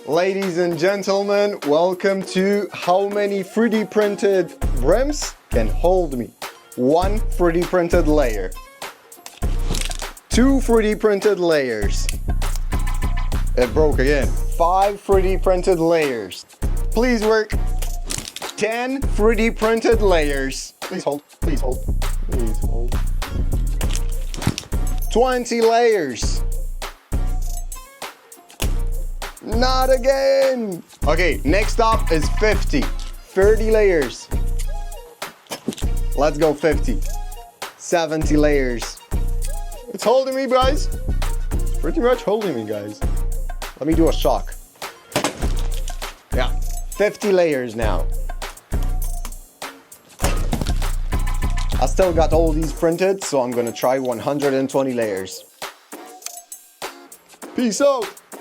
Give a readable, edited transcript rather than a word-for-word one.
Ladies and gentlemen, welcome to how many 3D printed rims can hold me. 1 3D printed layer. 2 3D printed layers. It broke again. 5 3D printed layers. Please work. 10 3D printed layers. Please hold, please hold, please hold. 20 layers. Not again. Okay, next up is 50. 30 layers. Let's go 50. 70 layers. It's holding me, guys. Pretty much holding me, guys. Let me do a shock. Yeah, 50 layers now. I still got all these printed, so I'm gonna try 120 layers. Peace out.